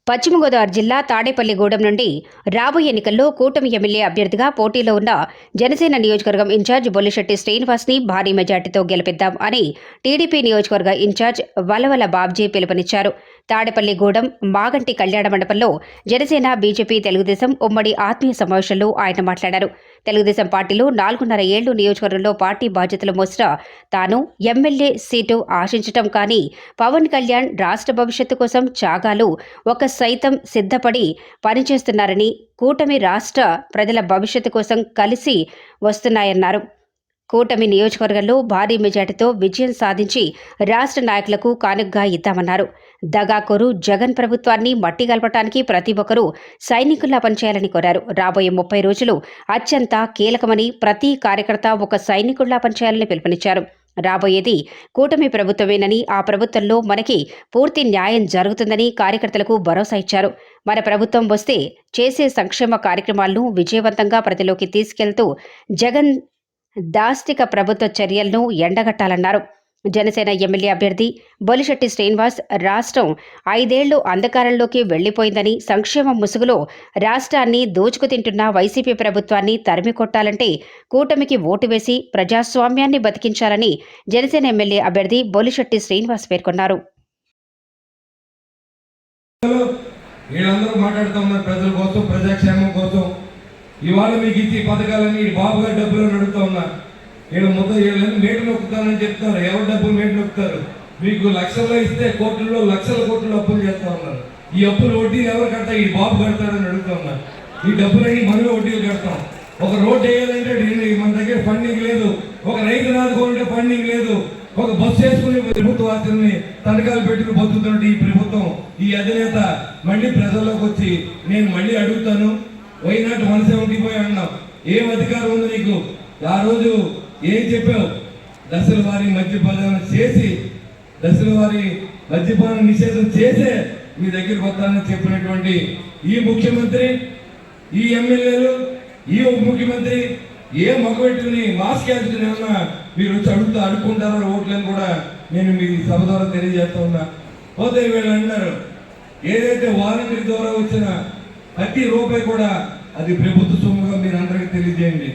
పశ్చిమ గోదావరి జిల్లా తాడేపల్లిగూడెం నుండి రాబోయే ఎన్నికల్లో కూటమి ఎమ్మెల్యే అభ్యర్థిగా పోటీలో ఉన్న జనసేన నియోజకవర్గం ఇన్ఛార్జ్ బొల్లిశెట్టి శ్రీనివాస్ని భారీ మెజార్టీతో గెలిపిద్దాం అని టీడీపీ నియోజకవర్గ ఇన్ఛార్జ్ వలవల బాబ్జీ పిలుపునిచ్చారు. తాడేపల్లిగూడెం మాగంటి కళ్యాణ మండపంలో జనసేన, బీజేపీ, తెలుగుదేశం ఉమ్మడి ఆత్మీయ సమావేశంలో ఆయన మాట్లాడారు. తెలుగుదేశం పార్టీలో 4.5 ఏళ్లు నియోజకవర్గంలో పార్టీ బాధ్యతలు మోసిన తాను ఎమ్మెల్యే సీటు ఆశించటం కానీ పవన్ కళ్యాణ్ రాష్ట్ర భవిష్యత్తు కోసం త్యాగాలు ఒక సైతం సిద్ధపడి పనిచేస్తున్నారని, కూటమి రాష్ట్ర ప్రజల భవిష్యత్తు కోసం కలిసి వస్తున్నాయన్నారు. కూటమి నియోజకవర్గంలో భారీ మెజార్టీతో విజయం సాధించి రాష్ట్ర నాయకులకు కానుకగా ఇద్దామన్నారు. దగాకోరు జగన్ ప్రభుత్వాన్ని మట్టి గలపటానికి ప్రతి ఒక్కరూ సైనికుల్లా పనిచేయాలని కోరారు. రాబోయే 30 రోజులు అత్యంత కీలకమని, ప్రతి కార్యకర్త ఒక సైనికుల్లా పనిచేయాలని పిలుపునిచ్చారు. రాబోయేది కూటమి ప్రభుత్వమేనని, ఆ ప్రభుత్వంలో మనకి పూర్తి న్యాయం జరుగుతుందని కార్యకర్తలకు భరోసా ఇచ్చారు. మన ప్రభుత్వం వస్తే చేసే సంక్షేమ కార్యక్రమాలను విజయవంతంగా ప్రజలోకి తీసుకెళ్తూ జగన్ దాష్టిక ప్రభుత్వ చర్యలను ఎండగట్టాలన్నారు. జనసేన ఎమ్మెల్యే అభ్యర్థి బొల్లిశెట్టి శ్రీనివాస్ రాష్ట్రం 5 ఏళ్లు అంధకారంలోకి వెళ్లిపోయిందని, సంక్షేమ ముసుగులో రాష్ట్రాన్ని దోచుకుతింటున్న వైసీపీ ప్రభుత్వాన్ని తరిమి కొట్టాలంటే కూటమికి ఓటు వేసి ప్రజాస్వామ్యాన్ని బతికించాలని జనసేన ఎమ్మెల్యే అభ్యర్థి బొల్లిశెట్టి శ్రీనివాస్ పేర్కొన్నారు. ఇవాళ మీకు ఇచ్చి పథకాలని బాబు గారు డబ్బులు అడుగుతా ఉన్నారు. నేను మేటు నొక్కుతానని చెప్తారు. ఎవరు డబ్బులు మేటు నొక్కుతారు? మీకు లక్షల్లో ఇస్తే కోట్లలో లక్షల కోట్లు అప్పులు చేస్తా ఉన్నారు. ఈ అప్పులు వడ్డీలు ఎవరు కడతా? ఈ బాబు కడతాడని అడుగుతా ఉన్నారు. ఈ డబ్బులన్నీ మనమే వడ్డీలు కడతాం. ఒక రోడ్డు వేయాలంటే మన దగ్గర ఫండింగ్ లేదు. ఒక రైతు నాదుకోవాలంటే ఫండింగ్ లేదు. ఒక బస్సు వేసుకుని ప్రభుత్వ ఆస్తుల్ని తనఖాలు పెట్టుకుని బతుకుతున్నట్టు ఈ ప్రభుత్వం, ఈ అధినేత మళ్ళీ ప్రజల్లోకి వచ్చి నేను మళ్ళీ అడుగుతాను, వైనాట్ 175 అన్నావు. ఏం అధికారం ఉంది నీకు? ఆ రోజు ఏం చెప్పావు? దశల వారి మద్యపానం చేసి, దశల వారి మద్యపాన నిషేధం చేసే మీ దగ్గరికి వస్తానని చెప్పినటువంటి ఈ ముఖ్యమంత్రి, ఈ ఎమ్మెల్యేలు, ఈ ఉప ముఖ్యమంత్రి ఏ మగబెట్టుకుని మాస్క్ వేసుకుని ఏమన్నా మీరు వచ్చి అడుక్కుంటారో ఓట్లని కూడా నేను మీ సభ ద్వారా తెలియజేస్తా ఉన్నా. పోతే వీళ్ళు అన్నారు, ఏదైతే వాలంటీర్ ద్వారా వచ్చిన ప్రతి రూపాయి కూడా అది ప్రభుత్వ సొమ్ముగా మీరు అందరికీ తెలియజేయండి.